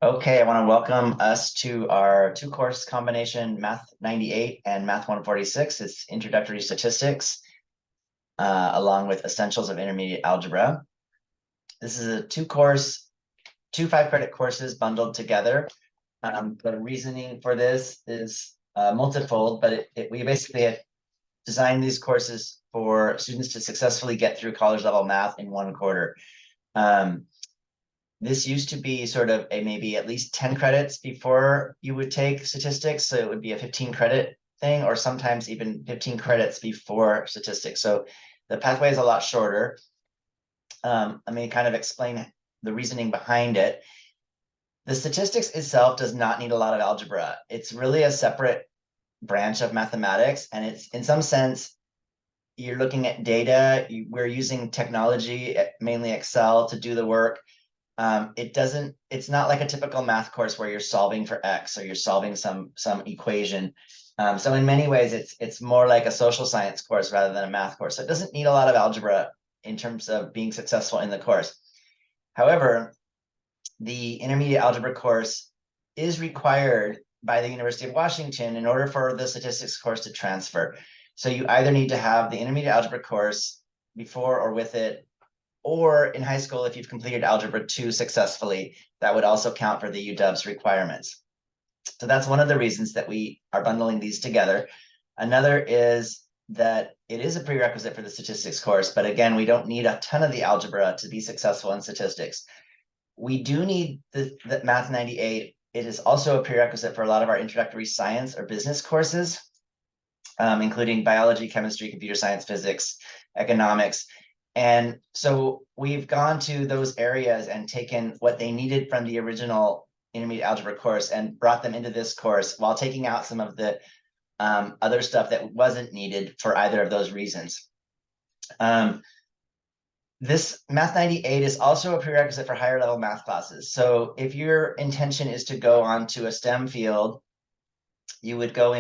Okay, I want to welcome us to our two-course combination, Math 98 and Math 146. It's Introductory Statistics, along with Essentials of Intermediate Algebra. This is a two-course, two 5-credit courses bundled together. The reasoning for this is multifold, but we basically have designed these courses for students to successfully get through college-level math in 1 quarter. This used to be sort of a maybe at least 10 credits before you would take statistics. So it would be a 15 credit thing, or sometimes even 15 credits before statistics. So the pathway is a lot shorter. Let me kind of explain the reasoning behind it. The statistics itself does not need a lot of algebra. It's really a separate branch of mathematics. And it's in some sense, you're looking at data. We're using technology, mainly Excel, to do the work. It's not like a typical math course where you're solving for X or you're solving some equation. So in many ways, it's more like a social science course rather than a math course. So it doesn't need a lot of algebra in terms of being successful in the course. However, the intermediate algebra course is required by the University of Washington in order for the statistics course to transfer. So you either need to have the intermediate algebra course before or with it, or in high school, if you've completed Algebra 2 successfully, that would also count for the UW's requirements. So that's one of the reasons that we are bundling these together. Another is that it is a prerequisite for the statistics course, but again, we don't need a ton of the algebra to be successful in statistics. We do need the Math 98. It is also a prerequisite for a lot of our introductory science or business courses, including biology, chemistry, computer science, physics, economics. And so we've gone to those areas and taken what they needed from the original intermediate algebra course and brought them into this course while taking out some of the other stuff that wasn't needed for either of those reasons. This Math 98 is also a prerequisite for higher level math classes. So if your intention is to go on to a STEM field, you would go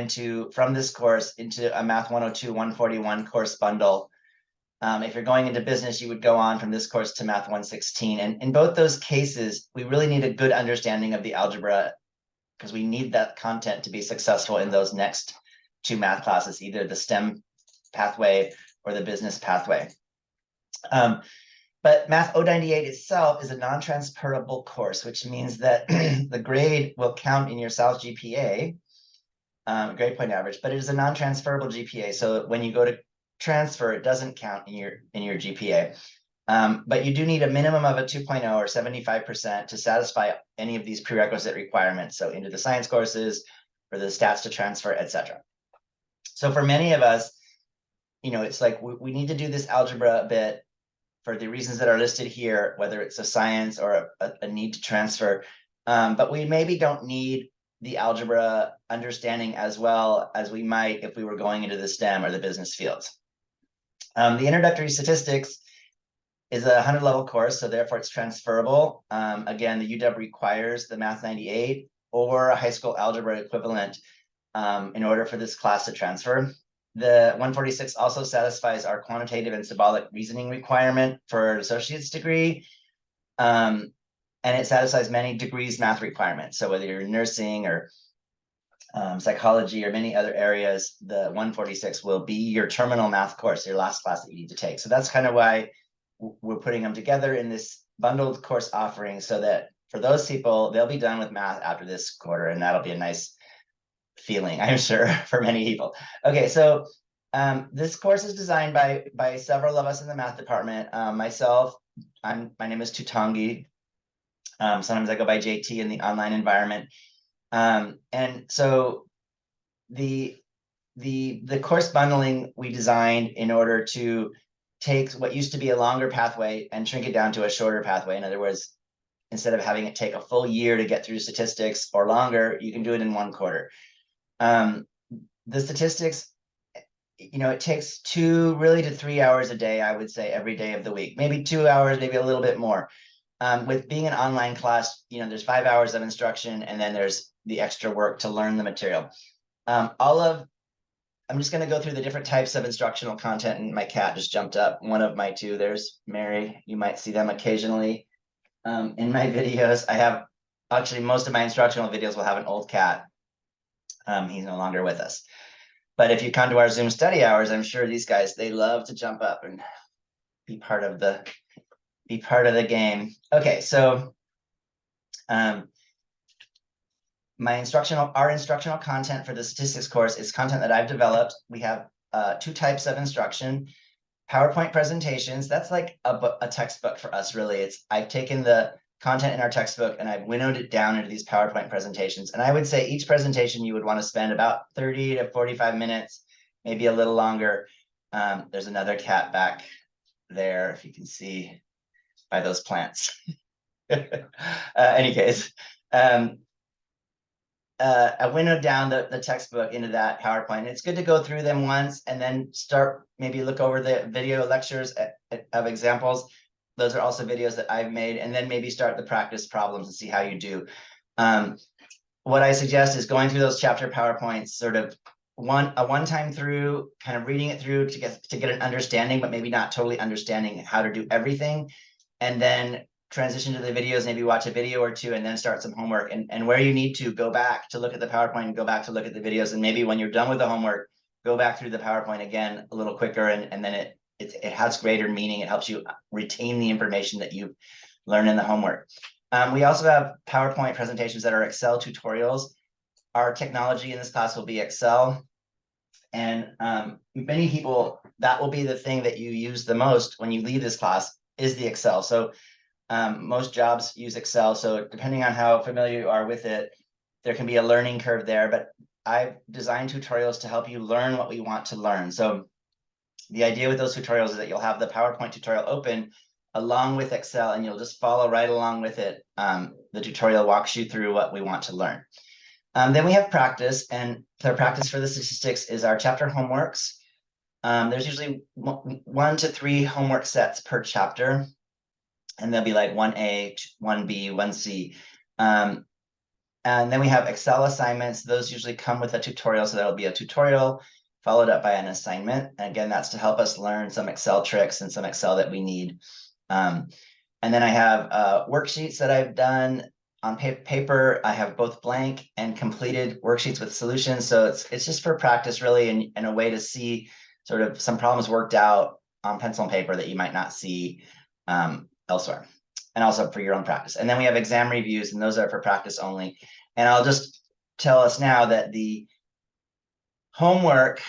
from this course into a Math 102, 141 course bundle. If you're going into business, you would go on from this course to Math 116. And in both those cases, we really need a good understanding of the algebra because we need that content to be successful in those next two math classes, either the STEM pathway or the business pathway. But Math 098 itself is a non-transferable course, which means that the grade will count in your South GPA, grade point average, but it is a non-transferable GPA. So when you go to transfer, it doesn't count in your GPA. But you do need a minimum of a 2.0 or 75% to satisfy any of these prerequisite requirements. So into the science courses, for the stats to transfer, etc. So for many of us, it's like we need to do this algebra a bit for the reasons that are listed here, whether it's a science or a need to transfer. But we maybe don't need the algebra understanding as well as we might if we were going into the STEM or the business fields. The introductory statistics is a 100-level course, so therefore it's transferable. Again, the UW requires the Math 98 or a high school algebra equivalent in order for this class to transfer. The 146 also satisfies our quantitative and symbolic reasoning requirement for an associate's degree. And it satisfies many degrees math requirements. So whether you're in nursing or psychology or many other areas, the 146 will be your terminal math course, your last class that you need to take. So that's kind of why we're putting them together in this bundled course offering, so that for those people, they'll be done with math after this quarter, and that'll be a nice feeling, I'm sure, for many people. Okay, so this course is designed by several of us in the math department. Myself, my name is Tutangi. Sometimes I go by JT in the online environment. And so the course bundling we designed in order to take what used to be a longer pathway and shrink it down to a shorter pathway. In other words, instead of having it take a full year to get through statistics or longer, you can do it in 1 quarter. The statistics, it takes 2 really to 3 hours a day, I would say, every day of the week, maybe 2 hours, maybe a little bit more. With being an online class, there's 5 hours of instruction, and then there's the extra work to learn the material. I'm just going to go through the different types of instructional content, and my cat just jumped up. One of my two, there's Mary. You might see them occasionally in my videos. I have actually, most of my instructional videos will have an old cat. He's no longer with us. But if you come to our Zoom study hours, I'm sure these guys, they love to jump up and be part of the game. Okay, so our instructional content for the statistics course is content that I've developed. We have two types of instruction. PowerPoint presentations, that's like a textbook for us, really. I've taken the content in our textbook and I've winnowed it down into these PowerPoint presentations. And I would say each presentation you would want to spend about 30 to 45 minutes, maybe a little longer. There's another cat back there, if you can see by those plants. Any case, I winnowed down the textbook into that PowerPoint. And it's good to go through them once and then maybe look over the video lectures of examples. Those are also videos that I've made, and then maybe start the practice problems and see how you do. What I suggest is going through those chapter PowerPoints, sort of one time through, kind of reading it through to get an understanding, but maybe not totally understanding how to do everything, and then transition to the videos, maybe watch a video or two, and then start some homework. And where you need to, go back to look at the PowerPoint and go back to look at the videos, and maybe when you're done with the homework, go back through the PowerPoint again a little quicker, and then it has greater meaning. It helps you retain the information that you've learned in the homework. We also have PowerPoint presentations that are Excel tutorials. Our technology in this class will be Excel. And many people, that will be the thing that you use the most when you leave this class, is the Excel. So most jobs use Excel. So depending on how familiar you are with it, there can be a learning curve there. But I've designed tutorials to help you learn what we want to learn. So the idea with those tutorials is that you'll have the PowerPoint tutorial open along with Excel, and you'll just follow right along with it. The tutorial walks you through what we want to learn. Then we have practice, and the practice for the statistics is our chapter homeworks. There's usually 1 to 3 homework sets per chapter, and they'll be like 1A, 1B, 1C. And then we have Excel assignments. Those usually come with a tutorial, so there'll be a tutorial followed up by an assignment. And again, that's to help us learn some Excel tricks and some Excel that we need. And then I have worksheets that I've done on paper. I have both blank and completed worksheets with solutions. So it's just for practice, really, and a way to see sort of some problems worked out on pencil and paper that you might not see elsewhere, and also for your own practice. And then we have exam reviews, and those are for practice only. And I'll just tell us now that the homework,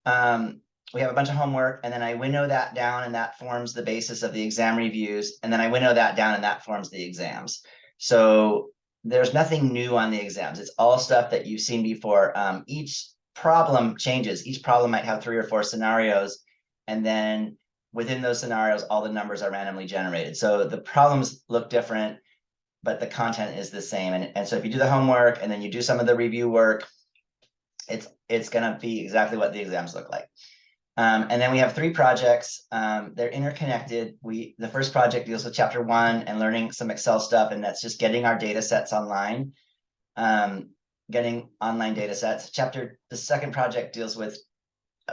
we have a bunch of homework, and then I winnow that down, and that forms the basis of the exam reviews. And then I winnow that down, and that forms the exams. So there's nothing new on the exams. It's all stuff that you've seen before. Each problem changes. Each problem might have 3 or 4 scenarios, and then within those scenarios, all the numbers are randomly generated. So the problems look different, but the content is the same. And so if you do the homework and then you do some of the review work, it's going to be exactly what the exams look like. And then we have 3 projects. They're interconnected. The first project deals with chapter 1 and learning some Excel stuff, and that's just getting our data sets online, getting online data sets. The second project deals with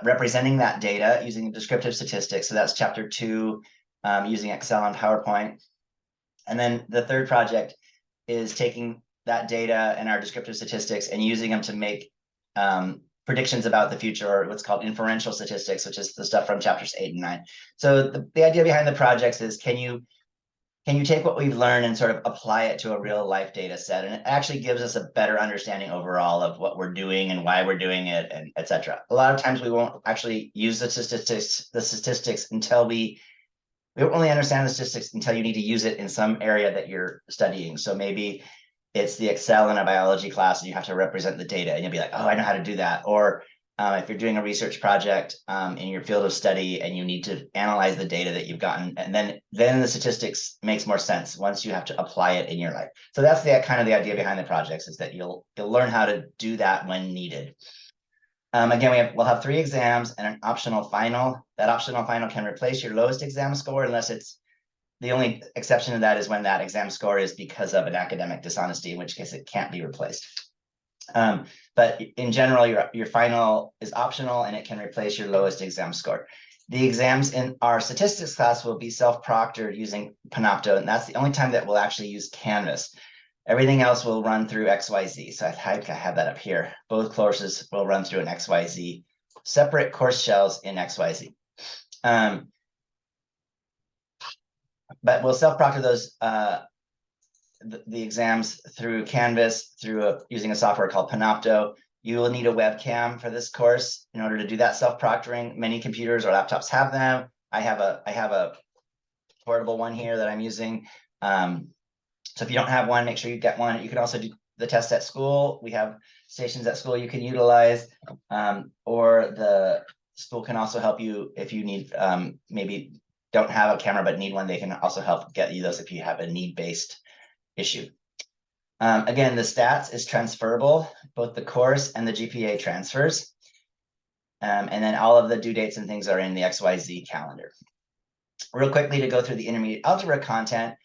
representing that data using descriptive statistics. So that's chapter 2, using Excel and PowerPoint. And then the third project is taking that data and our descriptive statistics and using them to make predictions about the future, or what's called inferential statistics, which is the stuff from chapters 8 and 9. So the idea behind the projects is, can you take what we've learned and sort of apply it to a real life data set? And it actually gives us a better understanding overall of what we're doing and why we're doing it, and et cetera. A lot of times we won't actually use the statistics until we won't really understand the statistics until you need to use it in some area that you're studying. So maybe it's the Excel in a biology class and you have to represent the data, and you'll be like, oh, I know how to do that. Or if you're doing a research project in your field of study and you need to analyze the data that you've gotten, and then the statistics makes more sense once you have to apply it in your life. So that's kind of the idea behind the projects, is that you'll learn how to do that when needed. Again, we'll have 3 exams and an optional final. That optional final can replace your lowest exam score, unless the only exception to that is when that exam score is because of an academic dishonesty, in which case it can't be replaced. But in general, your final is optional, and it can replace your lowest exam score. The exams in our statistics class will be self-proctored using Panopto, and that's the only time that we'll actually use Canvas. Everything else will run through XYZ. So I have that up here. Both courses will run through an XYZ, separate course shells in XYZ. But we'll self-proctor those the exams through Canvas, through using a software called Panopto. You will need a webcam for this course in order to do that self-proctoring. Many computers or laptops have them. I have a portable one here that I'm using. So if you don't have one, make sure you get one. You can also do the test at school. We have stations at school you can utilize, or the school can also help you if you need, maybe don't have a camera but need one. They can also help get you those if you have a need-based issue. Again, the stats is transferable, both the course and the GPA transfers. And then all of the due dates and things are in the XYZ calendar. Real quickly to go through the intermediate algebra content.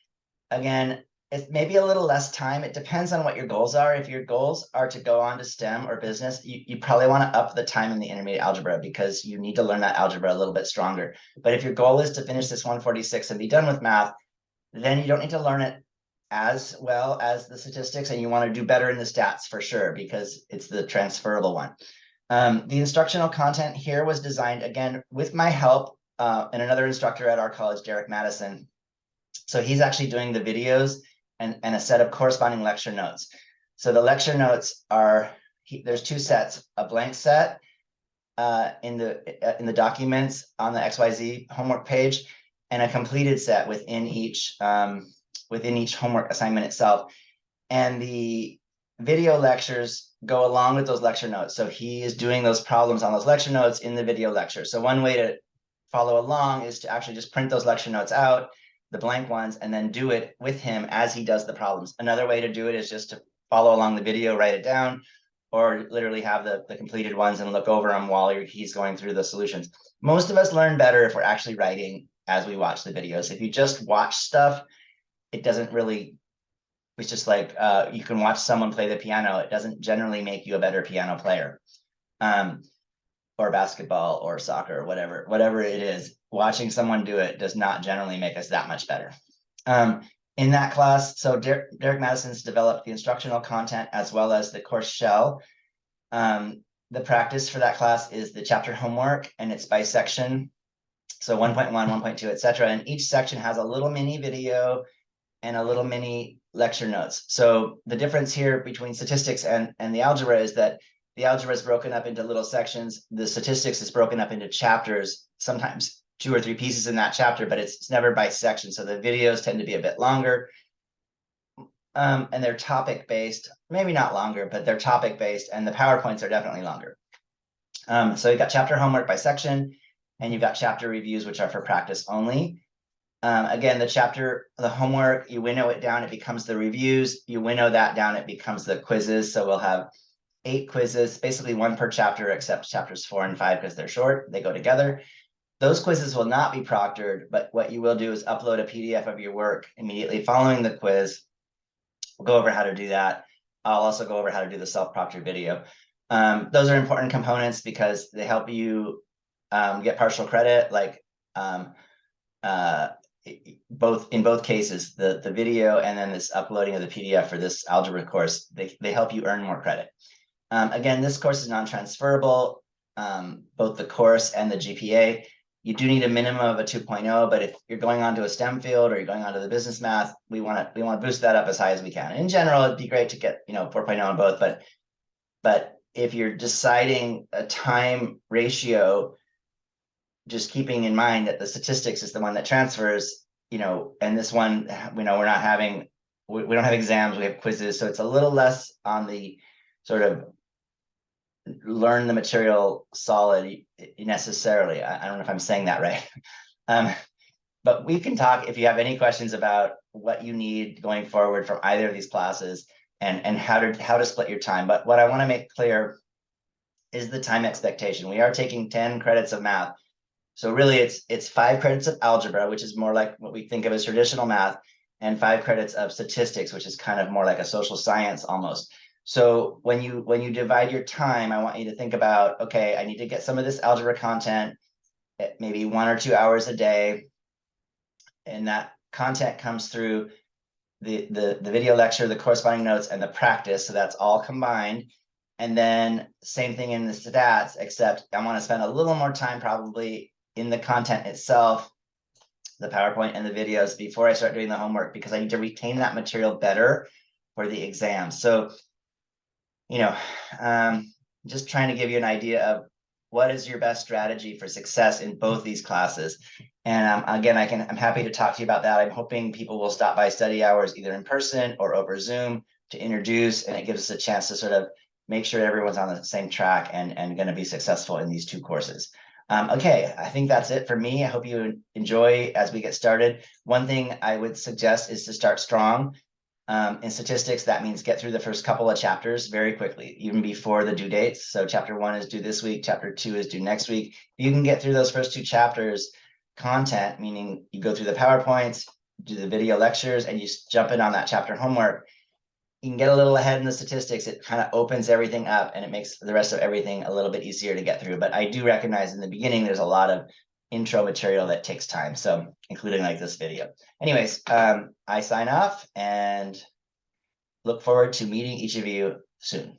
Again, it's maybe a little less time. It depends on what your goals are. If your goals are to go on to STEM or business, you probably want to up the time in the intermediate algebra because you need to learn that algebra a little bit stronger. But if your goal is to finish this 146 and be done with math, then you don't need to learn it as well as the statistics, and you want to do better in the stats for sure because it's the transferable one. The instructional content here was designed, again, with my help and another instructor at our college, Derek Madison. So he's actually doing the videos and a set of corresponding lecture notes. So the lecture notes are, there's two sets, a blank set in the documents on the XYZ homework page, and a completed set within each homework assignment itself. And the video lectures go along with those lecture notes. So he is doing those problems on those lecture notes in the video lecture. So one way to follow along is to actually just print those lecture notes out, the blank ones, and then do it with him as he does the problems. Another way to do it is just to follow along the video, write it down, or literally have the completed ones and look over them while he's going through the solutions. Most of us learn better if we're actually writing as we watch the videos. If you just watch stuff, it doesn't really, it's just like you can watch someone play the piano. It doesn't generally make you a better piano player, or basketball or soccer or whatever it is. Watching someone do it does not generally make us that much better. In that class, so Derek Madison's developed the instructional content as well as the course shell. The practice for that class is the chapter homework, and it's by section. So 1.1, 1.2, etc. And each section has a little mini video and a little mini lecture notes. So the difference here between statistics and the algebra is that the algebra is broken up into little sections. The statistics is broken up into chapters, sometimes 2 or 3 pieces in that chapter, but it's never by section. So the videos tend to be a bit longer. And they're topic based, maybe not longer, but they're topic based, and the PowerPoints are definitely longer. So you've got chapter homework by section, and you've got chapter reviews, which are for practice only. Again, the homework, you winnow it down, it becomes the reviews. You winnow that down, it becomes the quizzes. So we'll have 8 quizzes, basically 1 per chapter, except chapters 4 and 5 because they're short, they go together. Those quizzes will not be proctored, but what you will do is upload a PDF of your work immediately following the quiz. We'll go over how to do that. I'll also go over how to do the self-proctor video. Those are important components because they help you get partial credit, like in both cases, the video and then this uploading of the PDF for this algebra course, they help you earn more credit. Again, this course is non-transferable, both the course and the GPA. You do need a minimum of a 2.0, but if you're going on to a STEM field or you're going on to the business math, we want to boost that up as high as we can. In general, it'd be great to get 4.0 on both, but if you're deciding a time ratio, just keeping in mind that the statistics is the one that transfers, and this one, we don't have exams, we have quizzes, so it's a little less on the sort of learn the material solid necessarily. I don't know if I'm saying that right. But we can talk if you have any questions about what you need going forward from either of these classes and how to split your time. But what I want to make clear is the time expectation. We are taking 10 credits of math. So really it's 5 credits of algebra, which is more like what we think of as traditional math, and 5 credits of statistics, which is kind of more like a social science almost. So when you divide your time, I want you to think about, okay, I need to get some of this algebra content at maybe 1 or 2 hours a day. And that content comes through the video lecture, the corresponding notes, and the practice. So that's all combined. And then same thing in the stats, except I want to spend a little more time probably in the content itself, the PowerPoint and the videos before I start doing the homework, because I need to retain that material better for the exam. So, you know, just trying to give you an idea of what is your best strategy for success in both these classes. And again, I'm happy to talk to you about that. I'm hoping people will stop by study hours either in person or over Zoom to introduce, and it gives us a chance to sort of make sure everyone's on the same track and going to be successful in these two courses. Okay, I think that's it for me. I hope you enjoy as we get started. One thing I would suggest is to start strong. In statistics, that means get through the first couple of chapters very quickly, even before the due dates. So chapter 1 is due this week, chapter 2 is due next week. If you can get through those first 2 chapters, content, meaning you go through the PowerPoints, do the video lectures, and you jump in on that chapter homework, you can get a little ahead in the statistics. It kind of opens everything up and it makes the rest of everything a little bit easier to get through. But I do recognize in the beginning, there's a lot of intro material that takes time. So including like this video. Anyways, I sign off and look forward to meeting each of you soon.